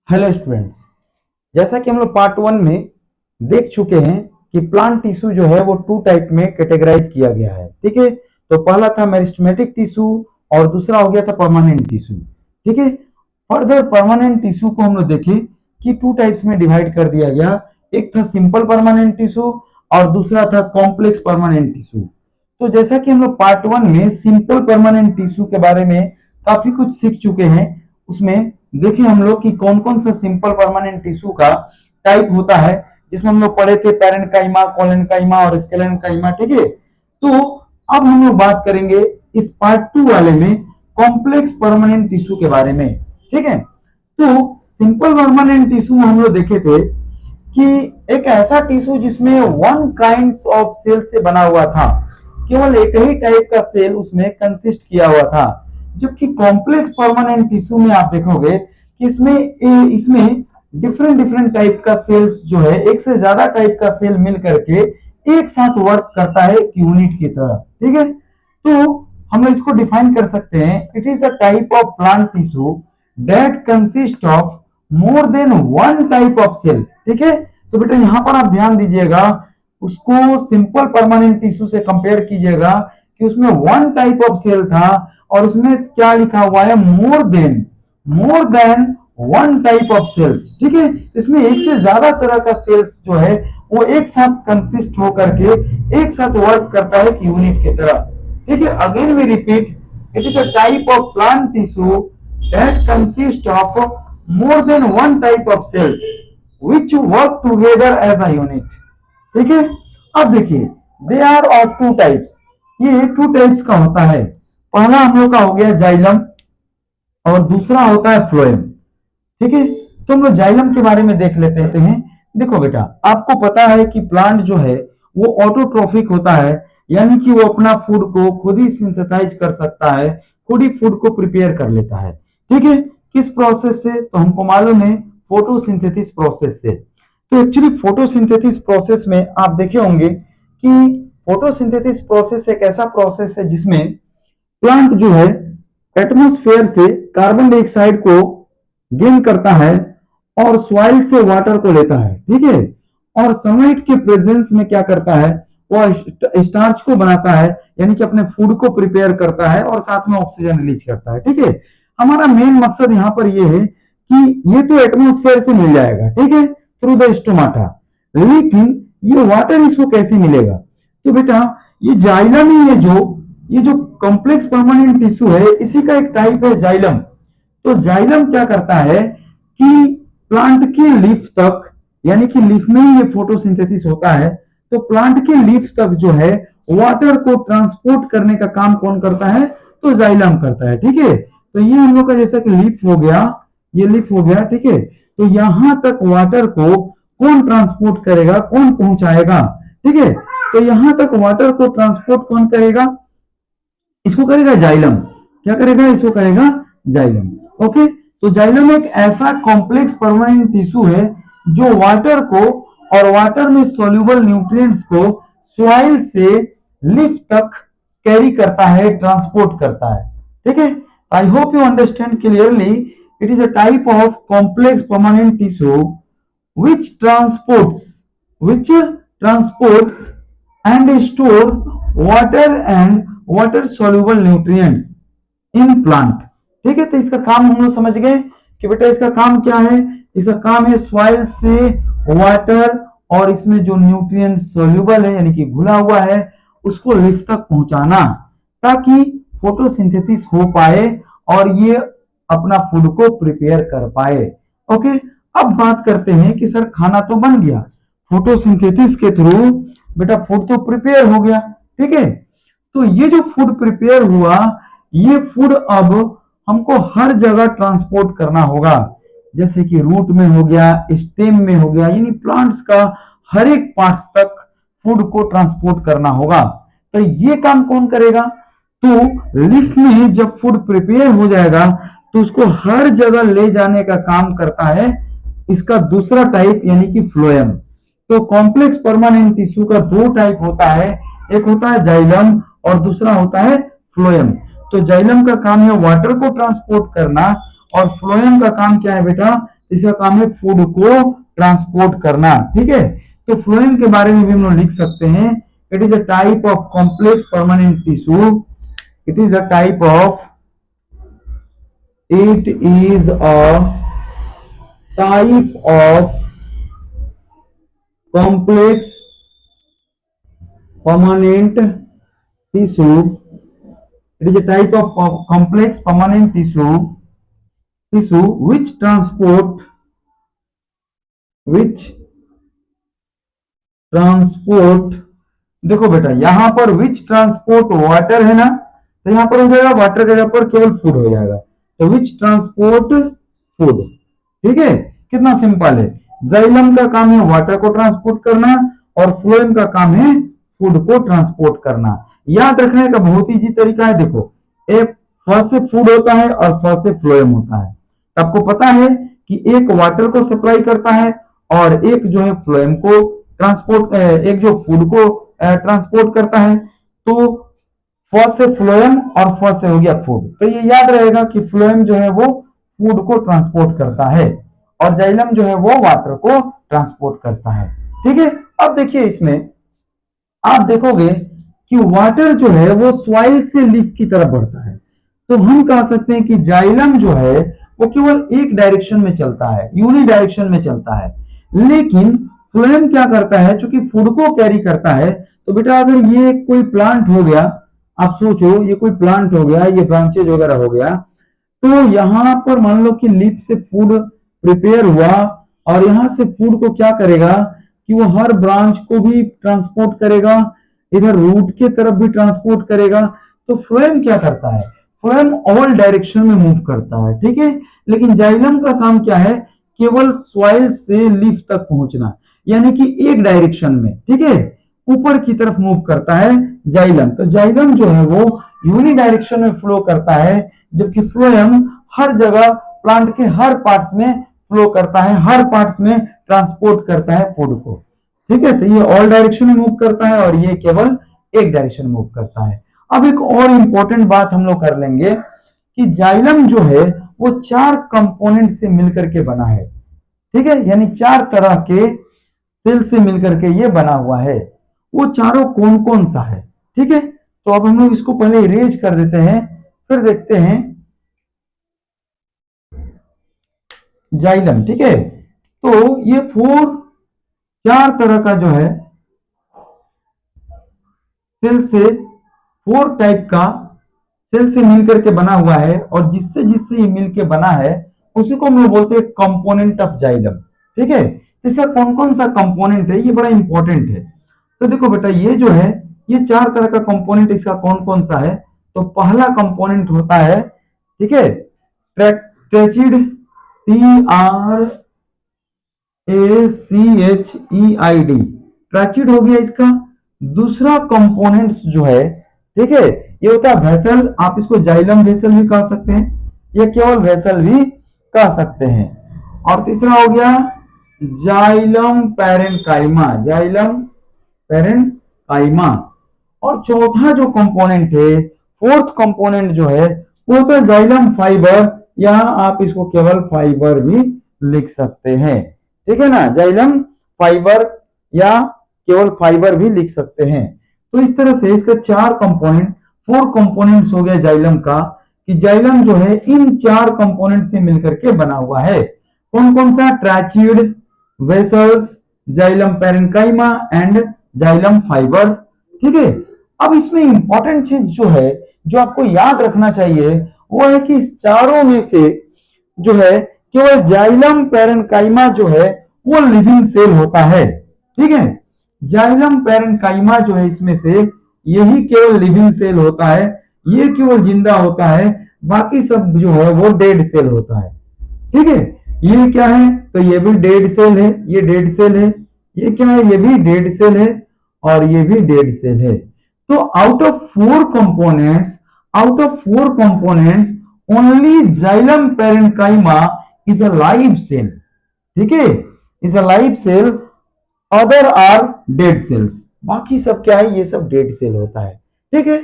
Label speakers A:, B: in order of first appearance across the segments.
A: Hello students, जैसा कि हम लोग पार्ट वन में देख चुके हैं कि प्लांट टिश्यू जो है वो टू टाइप में कैटेगराइज किया गया है। ठीक है, तो पहला था मेरिस्टेमेटिक टिश्यू और दूसरा हो गया था परमानेंट टिश्यू। ठीक है, फर्दर परमानेंट टिश्यू को हम लोग देखे कि टू टाइप्स में डिवाइड कर दिया गया। एक था सिंपल परमानेंट टिश्यू और दूसरा था कॉम्प्लेक्स परमानेंट टिश्यू। तो जैसा कि हम लोग पार्ट वन में सिंपल परमानेंट टिश्यू के बारे में काफी कुछ सीख चुके हैं, उसमें देखिए हम लोग कि कौन कौन सा सिंपल परमानेंट टिश्यू का टाइप होता है, जिसमें हम लोग पढ़े थे पैरेन्काइमा, कोलेनकाइमा और स्केलेनकाइमा। ठीक है, तो अब हम लोग बात करेंगे इस पार्ट टू वाले में कॉम्प्लेक्स परमानेंट टिश्यू के बारे में। ठीक है, तो सिंपल परमानेंट टिश्यू में हम लोग देखे थे कि एक ऐसा टिश्यू जिसमें वन काइंड ऑफ सेल से बना हुआ था, केवल एक ही टाइप का सेल उसमें कंसिस्ट किया हुआ था। जबकि कॉम्प्लेक्स परमानेंट टिश्यू में आप देखोगे कि इसमें डिफरेंट डिफरेंट टाइप का सेल्स जो है, एक से ज्यादा टाइप का सेल मिल करके एक साथ वर्क करता है एक यूनिट की तरह। ठीक है, तो हम लोग इसको डिफाइन कर सकते हैं, it is a type of plant tissue that consist of more than one type of cell. ठीक है, तो बेटा यहां पर आप ध्यान दीजिएगा, उसको सिंपल परमानेंट टिश्यू से कंपेयर कीजिएगा कि उसमें वन टाइप ऑफ सेल था और उसमें क्या लिखा हुआ है, more than one type of cells. ठीक है, इसमें एक से ज्यादा तरह का सेल्स जो है वो एक साथ कंसिस्ट होकर के एक साथ वर्क करता है एक यूनिट की तरह। ठीक है, again we repeat, it is a type of plant tissue that consist of more than one type of cells which work together as a unit। ठीक है, अब देखिए they are of two types, ये two types का होता है। पहला हम लोग का हो गया जाइलम और दूसरा होता है फ्लोएम। ठीक है, तो हम लोग जाइलम के बारे में देख लेते हैं। देखो बेटा, आपको पता है कि प्लांट जो है वो ऑटोट्रोफिक होता है, यानी कि वो अपना फूड को खुद ही सिंथेसाइज कर सकता है, खुद ही फूड को प्रिपेयर कर लेता है। ठीक है, किस प्रोसेस से, तो हमको मालूम है फोटोसिंथेसिस प्रोसेस से। तो एक्चुअली फोटोसिंथेसिस प्रोसेस में आप देखे होंगे कि फोटोसिंथेसिस प्रोसेस एक ऐसा प्रोसेस है जिसमें प्लांट जो है एटमॉस्फेयर से कार्बन डाइऑक्साइड को गेन करता है और सॉइल से वाटर को लेता है। ठीक है, और सनलाइट के प्रेजेंस में क्या करता है, वो स्टार्च को बनाता है, यानी कि अपने फूड को प्रिपेयर करता है और साथ में ऑक्सीजन रिलीज करता है। ठीक है, हमारा मेन मकसद यहाँ पर ये है कि ये तो एटमॉस्फेयर से मिल जाएगा, ठीक है, थ्रू द स्टोमाटा, लेकिन ये वाटर इसको कैसे मिलेगा। तो बेटा ये जाइलम ही है, ये जो कॉम्प्लेक्स परमानेंट टिश्यू है इसी का एक टाइप है जाइलम। तो जाइलम क्या करता है कि प्लांट के लीफ तक, यानी कि लीफ में ही ये फोटोसिंथेसिस होता है, तो प्लांट के लीफ तक जो है वाटर को ट्रांसपोर्ट करने का काम कौन करता है, तो जाइलम करता है। ठीक है, तो ये हम लोग का जैसा कि लीफ हो गया, ये लीफ हो गया। ठीक है, तो यहां तक वाटर को कौन ट्रांसपोर्ट करेगा, कौन पहुंचाएगा। ठीक है, तो यहां तक वाटर को ट्रांसपोर्ट कौन करेगा, इसको करेगा जाइलम। क्या करेगा, इसको करेगा जाइलम। ओके, तो जाइलम एक ऐसा कॉम्प्लेक्स परमानेंट टिश्यू है जो वाटर को और वाटर में सोल्यूबल न्यूट्रिएंट्स को सॉइल से लीफ तक कैरी करता है, ट्रांसपोर्ट करता है। ठीक है, I hope you understand clearly. It is a type of complex permanent tissue which transports and store water and water soluble nutrients in plant। ठीक है, तो इसका काम हम लोग समझ गए कि बेटा इसका काम क्या है, इसका काम है सॉइल से वाटर और इसमें जो न्यूट्रिएंट सोल्यूबल है, यानी कि घुला हुआ है, उसको लीफ तक पहुंचाना ताकि फोटोसिंथेसिस हो पाए और ये अपना फूड को प्रिपेयर कर पाए। ओके, अब बात करते हैं कि सर खाना तो बन गया, फोटोसिंथेसिस के थ्रू बेटा फूड तो प्रिपेयर हो गया। ठीक है, तो ये जो फूड प्रिपेयर हुआ, ये फूड अब हमको हर जगह ट्रांसपोर्ट करना होगा, जैसे कि रूट में हो गया, स्टेम में हो गया, यानी प्लांट्स का हर एक पार्ट्स तक फूड को ट्रांसपोर्ट करना होगा। तो ये काम कौन करेगा, तो लीफ में जब फूड प्रिपेयर हो जाएगा तो उसको हर जगह ले जाने का काम करता है इसका दूसरा टाइप, यानी कि फ्लोएम। तो कॉम्प्लेक्स परमानेंट टिश्यू का दो टाइप होता है, एक होता है जाइलम और दूसरा होता है फ्लोएम। तो जाइलम का काम है वाटर को ट्रांसपोर्ट करना और फ्लोएम का काम क्या है बेटा, इसका काम है फूड को ट्रांसपोर्ट करना। ठीक है, तो फ्लोएम के बारे में भी हम लोग लिख सकते हैं, it is a type of complex permanent tissue, it is a type of, it is a type of complex permanent tissue, it is a type of complex permanent tissue which transport, देखो बेटा यहां पर विच transport water है ना, तो यहां पर हो जाएगा वाटर के जगह पर केवल फूड हो जाएगा, तो विच ट्रांसपोर्ट फूड। ठीक है, कितना सिंपल है। जाइलम का काम है वाटर को ट्रांसपोर्ट करना और फ्लोएम का काम है फूड को ट्रांसपोर्ट करना। याद रखने का बहुत इजी तरीका है, देखो एक फर्स्ट से फूड होता है और फर्स्ट से फ्लोएम होता है। आपको पता है कि एक वाटर को सप्लाई करता है और एक जो है फ्लोएम को ट्रांसपोर्ट, एक जो फूड को ट्रांसपोर्ट करता है। तो फर्स्ट से फ्लोएम और फर्स्ट से हो गया फूड, तो ये याद रहेगा कि फ्लोएम जो है वो फूड को ट्रांसपोर्ट करता है और जाइलम जो है वो वाटर को ट्रांसपोर्ट करता है। ठीक है, अब देखिए इसमें आप देखोगे कि वाटर जो है वो सॉइल से लीफ की तरफ बढ़ता है, तो हम कह सकते हैं कि जाइलम जो है वो केवल एक डायरेक्शन में चलता है, यूनि डायरेक्शन में चलता है। लेकिन फ्लोएम क्या करता है, चूंकि फूड को कैरी करता है, तो बेटा अगर ये कोई प्लांट हो गया, आप सोचो ये कोई प्लांट हो गया, ये ब्रांचेज वगैरह हो गया, तो यहां पर मान लो कि लीफ से फूड प्रिपेयर हुआ और यहां से फूड को क्या करेगा कि वो हर ब्रांच को भी ट्रांसपोर्ट करेगा, इधर रूट के तरफ भी ट्रांसपोर्ट करेगा। तो फ्लोएम क्या करता है, फ्लोएम ऑल डायरेक्शन में मूव करता है। ठीक है, लेकिन जाइलम का काम क्या है, केवल सॉइल से लीफ तक पहुंचना, यानी कि एक डायरेक्शन में। ठीक है, ऊपर की तरफ मूव करता है जाइलम। तो जाइलम जो है वो यूनि डायरेक्शन में फ्लो करता है, जबकि फ्लोएम हर जगह प्लांट के हर पार्ट्स में फ्लो करता है, हर पार्ट्स में ट्रांसपोर्ट करता है फूड को। ठीक है, तो ये ऑल डायरेक्शन में मूव करता है और ये केवल एक डायरेक्शन में मूव करता है। अब एक और इंपॉर्टेंट बात हम लोग कर लेंगे कि जाइलम जो है वो 4 कंपोनेंट से मिलकर के बना है। ठीक है, यानी 4 तरह के सेल से मिलकर के ये बना हुआ है। वो चारों कौन कौन सा है? ठीक है, तो अब हम लोग इसको पहले इरेज कर देते हैं, फिर देखते हैं जाइलम। ठीक है, तो ये 4 तरह का जो है सेल से 4 टाइप का सेल से मिलकर के बना हुआ है, और जिससे जिससे ये मिलकर बना है उसी को हम लोग बोलते हैं कंपोनेंट ऑफ जाइलम। ठीक है, इसका कौन कौन सा कंपोनेंट है ये बड़ा इंपॉर्टेंट है। तो देखो बेटा ये जो है ये 4 तरह का कंपोनेंट इसका कौन कौन सा है। तो पहला कंपोनेंट होता है, ठीक है, ट्रैचिड, TRACHEID, ट्रैचिड हो गया इसका। दूसरा कंपोनेंट्स जो है, ठीक है, ये होता है वेसल, आप इसको जाइलम वेसल भी कह सकते हैं या केवल वेसल भी कह सकते हैं। और तीसरा हो गया जाइलम पैरेन्काइमा, जाइलम पैरेन्काइमा। और चौथा जो कंपोनेंट है, फोर्थ कंपोनेंट जो है वो तो जाइलम फाइबर, या आप इसको केवल फाइबर भी लिख सकते हैं। ठीक है ना, जाइलम फाइबर या केवल फाइबर भी लिख सकते हैं। तो इस तरह से इसका 4 कंपोनेंट, 4 कंपोनेंट्स हो गया जाइलम का, कि जाइलम जो है इन 4 कंपोनेंट से मिलकर के बना हुआ है। कौन कौन सा? Tracheid, vessels, xylem parenchyma and xylem fibre. ठीक है, अब इसमें इंपॉर्टेंट चीज जो है जो आपको याद रखना चाहिए वो है कि इस चारों में से जो है केवल जाइलम पैरेन्काइमा जो है वो लिविंग सेल होता है। ठीक है, जाइलम पैरेन्काइमा जो है इसमें से यही केवल लिविंग सेल होता है, ये केवल जिंदा होता है, बाकी सब जो है वो डेड सेल होता है। ठीक है, ये क्या है? तो ये भी डेड सेल है, ये डेड सेल है, ये क्या है? ये भी डेड सेल है और ये भी डेड सेल है। तो out of 4 components only xylem parenchyma is a live cell. ठीक है, is a live cell, other are dead cells, बाकी सब क्या है? ये सब डेड सेल होता है। ठीक है,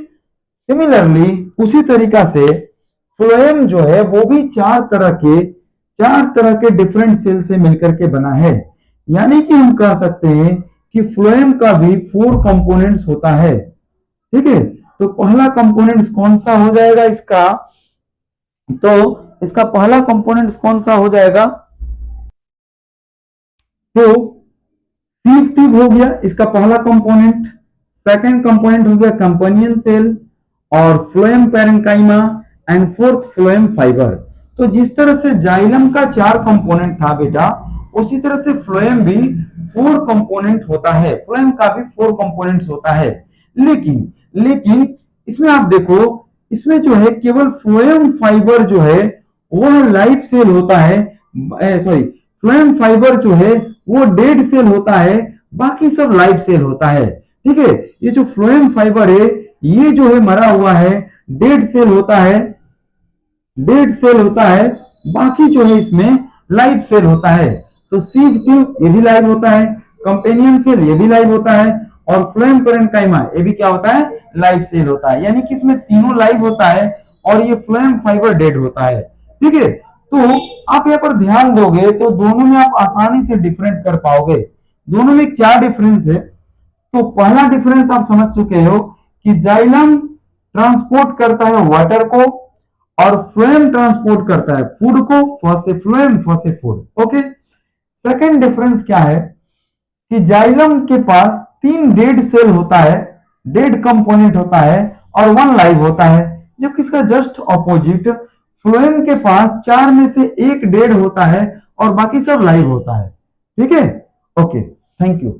A: सिमिलरली उसी तरीका से फ्लोएम जो है वो भी 4 तरह के चार तरह के डिफरेंट सेल से मिलकर के बना है। यानी कि हम कह सकते हैं कि फ्लोएम का भी 4 कंपोनेंट्स होता है। ठीक है, तो पहला कंपोनेंट्स कौन सा हो जाएगा इसका, तो इसका पहला कंपोनेंट्स कौन सा हो जाएगा, तो सीव ट्यूब हो गया इसका पहला कंपोनेंट। सेकंड कंपोनेंट हो गया कंपेनियन सेल और phloem parenchyma and fourth phloem fibre. तो जिस तरह से जाइलम का 4 कंपोनेंट था बेटा, उसी तरह से फ्लोएम भी 4 कंपोनेंट होता है, फ्लोएम का भी 4 कंपोनेंट्स होता है। लेकिन लेकिन इसमें आप देखो, इसमें जो है केवल फ्लोएम फाइबर जो है वह लाइव सेल होता है, सॉरी फ्लोएम फाइबर जो है वो डेड सेल होता है, बाकी सब लाइव सेल होता है। ठीक है, ये जो फ्लोएम फाइबर है ये जो है मरा हुआ है, डेड सेल होता है, डेड सेल होता है, बाकी जो है इसमें लाइव सेल होता है। तो सीव ट्यूब ये भी लाइव होता है, कंपेनियन सेल ये भी लाइव होता है और फ्लोएम पैरेन्काइमा ये भी क्या होता है, लाइव सेल होता है। यानी कि इसमें तीनों लाइव होता है और ये फ्लोएम फाइबर डेड होता है। ठीक है, तो आप यहाँ पर ध्यान दोगे तो दोनों में आप आसानी से डिफरेंट कर पाओगे। दोनों में क्या डिफरेंस है, तो पहला डिफरेंस आप समझ चुके हो कि जाइलम ट्रांसपोर्ट करता है वाटर को और फ्लोएम ट्रांसपोर्ट करता है फूड को, फर्स्ट से फ्लोएम फर्स्ट से फूड। ओके, सेकंड डिफरेंस क्या है कि जाइलम के पास 3 डेड सेल होता है, डेड कंपोनेंट होता है और 1 लाइव होता है, जबकि इसका जस्ट ऑपोजिट फ्लोएम के पास 4 में से 1 डेड होता है और बाकी सब लाइव होता है। ठीक है, ओके, थैंक यू।